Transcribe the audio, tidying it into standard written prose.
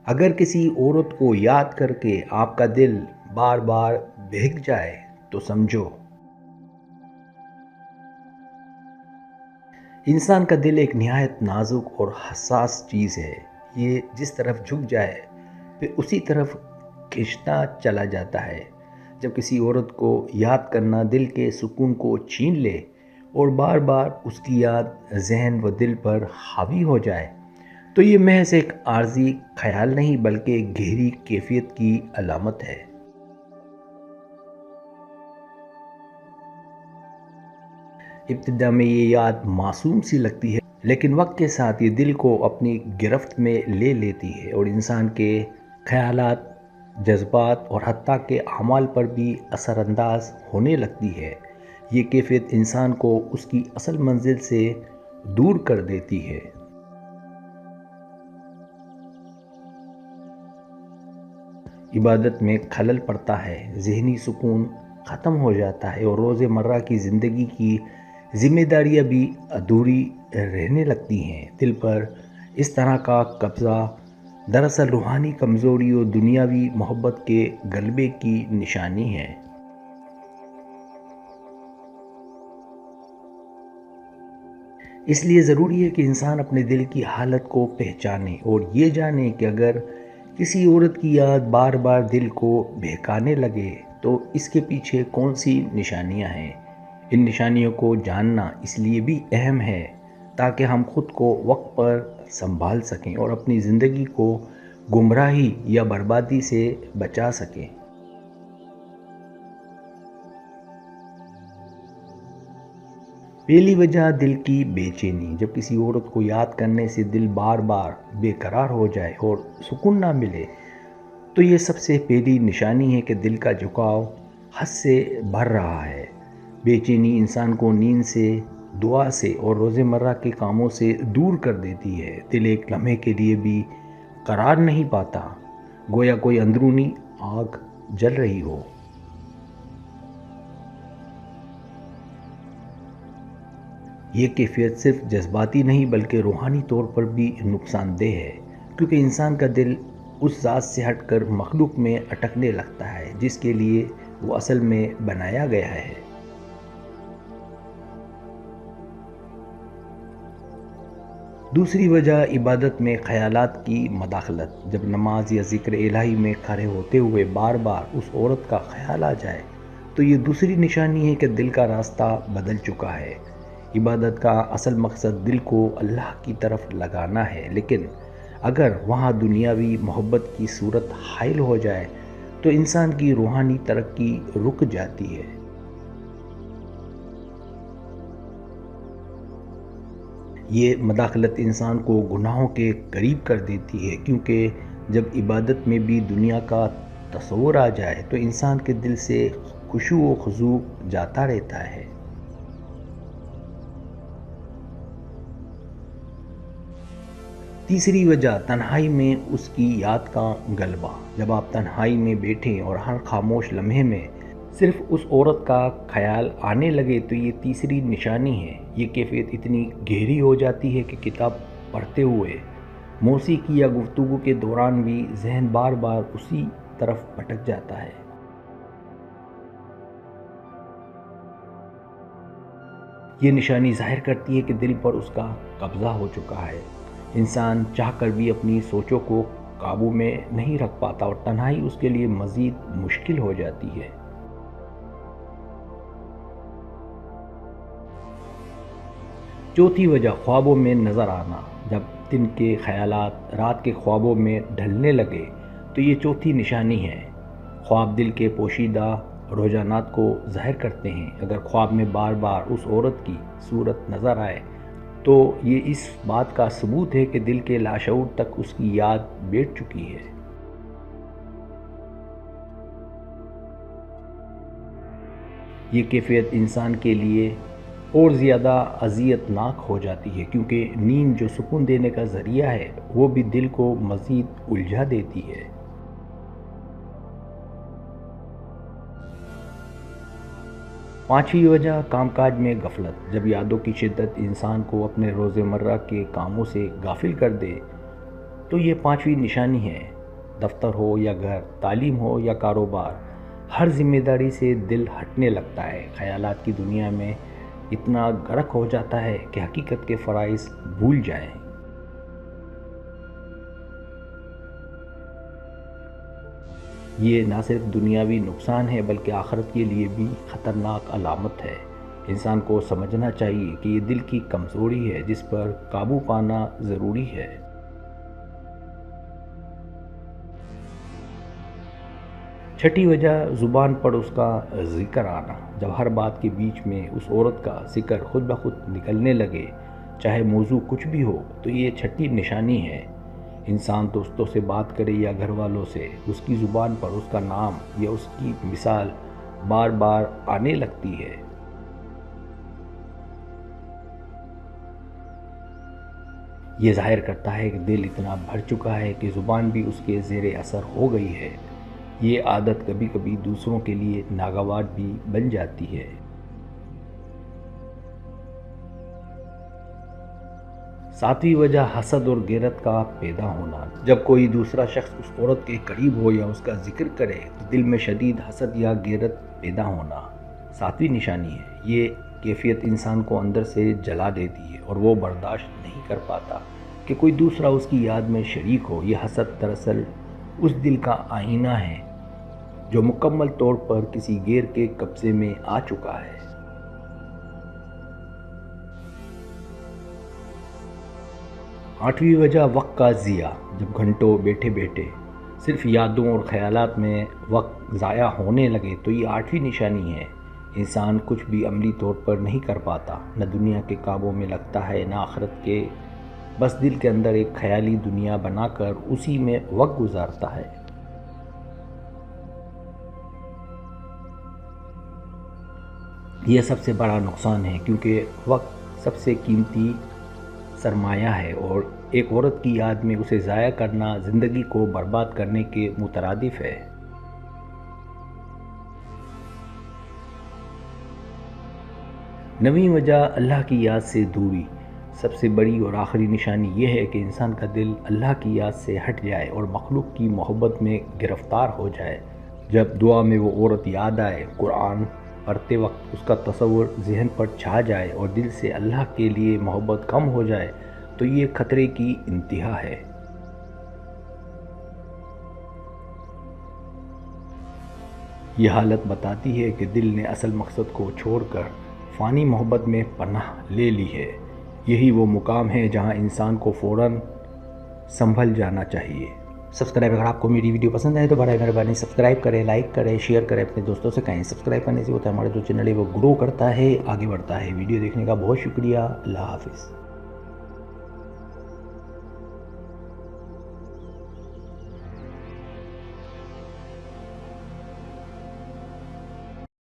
اگر کسی عورت کو یاد کر کے آپ کا دل بار بار بہک جائے تو سمجھو انسان کا دل ایک نہایت نازک اور حساس چیز ہے۔ یہ جس طرف جھک جائے پھر اسی طرف کھنچتا چلا جاتا ہے۔ جب کسی عورت کو یاد کرنا دل کے سکون کو چھین لے اور بار بار اس کی یاد ذہن و دل پر حاوی ہو جائے تو یہ محض ایک عارضی خیال نہیں بلکہ ایک گہری کیفیت کی علامت ہے۔ ابتدا میں یہ یاد معصوم سی لگتی ہے، لیکن وقت کے ساتھ یہ دل کو اپنی گرفت میں لے لیتی ہے اور انسان کے خیالات، جذبات اور حتیٰ کہ اعمال پر بھی اثر انداز ہونے لگتی ہے۔ یہ کیفیت انسان کو اس کی اصل منزل سے دور کر دیتی ہے۔ عبادت میں خلل پڑتا ہے، ذہنی سکون ختم ہو جاتا ہے اور روز مرہ کی زندگی کی ذمہ داریاں بھی ادھوری رہنے لگتی ہیں۔ دل پر اس طرح کا قبضہ دراصل روحانی کمزوری اور دنیاوی محبت کے غلبے کی نشانی ہے۔ اس لیے ضروری ہے کہ انسان اپنے دل کی حالت کو پہچانے اور یہ جانے کہ اگر کسی عورت کی یاد بار بار دل کو بہکانے لگے تو اس کے پیچھے کون سی نشانیاں ہیں۔ ان نشانیوں کو جاننا اس لیے بھی اہم ہے تاکہ ہم خود کو وقت پر سنبھال سکیں اور اپنی زندگی کو گمراہی یا بربادی سے بچا سکیں۔ پہلی وجہ دل کی بے چینی۔ جب کسی عورت کو یاد کرنے سے دل بار بار بے قرار ہو جائے اور سکون نہ ملے تو یہ سب سے پہلی نشانی ہے کہ دل کا جھکاؤ حد سے بڑھ رہا ہے۔ بے چینی انسان کو نیند سے، دعا سے اور روزمرہ کے کاموں سے دور کر دیتی ہے۔ دل ایک لمحے کے لیے بھی قرار نہیں پاتا، گویا کوئی اندرونی آگ جل رہی ہو۔ یہ کیفیت صرف جذباتی نہیں بلکہ روحانی طور پر بھی نقصان دہ ہے، کیونکہ انسان کا دل اس ذات سے ہٹ کر مخلوق میں اٹکنے لگتا ہے جس کے لیے وہ اصل میں بنایا گیا ہے۔ دوسری وجہ عبادت میں خیالات کی مداخلت۔ جب نماز یا ذکر الہی میں کھڑے ہوتے ہوئے بار بار اس عورت کا خیال آ جائے تو یہ دوسری نشانی ہے کہ دل کا راستہ بدل چکا ہے۔ عبادت کا اصل مقصد دل کو اللہ کی طرف لگانا ہے، لیکن اگر وہاں دنیاوی محبت کی صورت حائل ہو جائے تو انسان کی روحانی ترقی رک جاتی ہے۔ یہ مداخلت انسان کو گناہوں کے قریب کر دیتی ہے، کیونکہ جب عبادت میں بھی دنیا کا تصور آ جائے تو انسان کے دل سے خشوع و خضوع جاتا رہتا ہے۔ تیسری وجہ تنہائی میں اس کی یاد کا غلبہ۔ جب آپ تنہائی میں بیٹھیں اور ہر خاموش لمحے میں صرف اس عورت کا خیال آنے لگے تو یہ تیسری نشانی ہے۔ یہ کیفیت اتنی گہری ہو جاتی ہے کہ کتاب پڑھتے ہوئے، موسیقی یا گفتگو کے دوران بھی ذہن بار بار اسی طرف بھٹک جاتا ہے۔ یہ نشانی ظاہر کرتی ہے کہ دل پر اس کا قبضہ ہو چکا ہے۔ انسان چاہ کر بھی اپنی سوچوں کو قابو میں نہیں رکھ پاتا اور تنہائی اس کے لیے مزید مشکل ہو جاتی ہے۔ چوتھی وجہ خوابوں میں نظر آنا۔ جب دن کے خیالات رات کے خوابوں میں ڈھلنے لگے تو یہ چوتھی نشانی ہے۔ خواب دل کے پوشیدہ رجحانات کو ظاہر کرتے ہیں۔ اگر خواب میں بار بار اس عورت کی صورت نظر آئے تو یہ اس بات کا ثبوت ہے کہ دل کے لاشعور تک اس کی یاد بیٹھ چکی ہے۔ یہ کیفیت انسان کے لیے اور زیادہ اذیت ناک ہو جاتی ہے، کیونکہ نیند جو سکون دینے کا ذریعہ ہے وہ بھی دل کو مزید الجھا دیتی ہے۔ پانچویں وجہ کام کاج میں غفلت۔ جب یادوں کی شدت انسان کو اپنے روزمرہ کے کاموں سے غافل کر دے تو یہ پانچویں نشانی ہے۔ دفتر ہو یا گھر، تعلیم ہو یا کاروبار، ہر ذمہ داری سے دل ہٹنے لگتا ہے، خیالات کی دنیا میں اتنا غرق ہو جاتا ہے کہ حقیقت کے فرائض بھول جائیں۔ یہ نہ صرف دنیاوی نقصان ہے بلکہ آخرت کے لیے بھی خطرناک علامت ہے۔ انسان کو سمجھنا چاہیے کہ یہ دل کی کمزوری ہے جس پر قابو پانا ضروری ہے۔ چھٹی وجہ زبان پر اس کا ذکر آنا۔ جب ہر بات کے بیچ میں اس عورت کا ذکر خود بخود نکلنے لگے، چاہے موضوع کچھ بھی ہو، تو یہ چھٹی نشانی ہے۔ انسان دوستوں سے بات کرے یا گھر والوں سے، اس کی زبان پر اس کا نام یا اس کی مثال بار بار آنے لگتی ہے۔ یہ ظاہر کرتا ہے کہ دل اتنا بھر چکا ہے کہ زبان بھی اس کے زیر اثر ہو گئی ہے۔ یہ عادت کبھی کبھی دوسروں کے لیے ناگوار بھی بن جاتی ہے۔ ساتویں وجہ حسد اور غیرت کا پیدا ہونا۔ جب کوئی دوسرا شخص اس عورت کے قریب ہو یا اس کا ذکر کرے تو دل میں شدید حسد یا غیرت پیدا ہونا ساتویں نشانی ہے۔ یہ کیفیت انسان کو اندر سے جلا دیتی ہے اور وہ برداشت نہیں کر پاتا کہ کوئی دوسرا اس کی یاد میں شریک ہو۔ یہ حسد دراصل اس دل کا آئینہ ہے جو مکمل طور پر کسی غیر کے قبضے میں آ چکا ہے۔ آٹھویں وجہ وقت کا ضیاع۔ جب گھنٹوں بیٹھے بیٹھے صرف یادوں اور خیالات میں وقت ضائع ہونے لگے تو یہ آٹھویں نشانی ہے۔ انسان کچھ بھی عملی طور پر نہیں کر پاتا، نہ دنیا کے کاموں میں لگتا ہے نہ آخرت کے، بس دل کے اندر ایک خیالی دنیا بنا کر اسی میں وقت گزارتا ہے۔ یہ سب سے بڑا نقصان ہے کیونکہ وقت سب سے قیمتی سرمایہ ہے اور ایک عورت کی یاد میں اسے ضائع کرنا زندگی کو برباد کرنے کے مترادف ہے۔ نویں وجہ اللہ کی یاد سے دوری۔ سب سے بڑی اور آخری نشانی یہ ہے کہ انسان کا دل اللہ کی یاد سے ہٹ جائے اور مخلوق کی محبت میں گرفتار ہو جائے۔ جب دعا میں وہ عورت یاد آئے، قرآن پڑھتے وقت اس کا تصور ذہن پر چھا جائے اور دل سے اللہ کے لیے محبت کم ہو جائے تو یہ خطرے کی انتہا ہے۔ یہ حالت بتاتی ہے کہ دل نے اصل مقصد کو چھوڑ کر فانی محبت میں پناہ لے لی ہے۔ یہی وہ مقام ہے جہاں انسان کو فوراً سنبھل جانا چاہیے۔ سبسکرائب، اگر آپ کو میری ویڈیو پسند آئے تو برائے مہربانی سبسکرائب کریں، لائک کریں، شیئر کریں، اپنے دوستوں سے کہیں۔ سبسکرائب کرنے سے ہوتا ہے ہمارا جو چینل ہے وہ گرو کرتا ہے، آگے بڑھتا ہے۔ ویڈیو دیکھنے کا بہت شکریہ۔ اللہ حافظ۔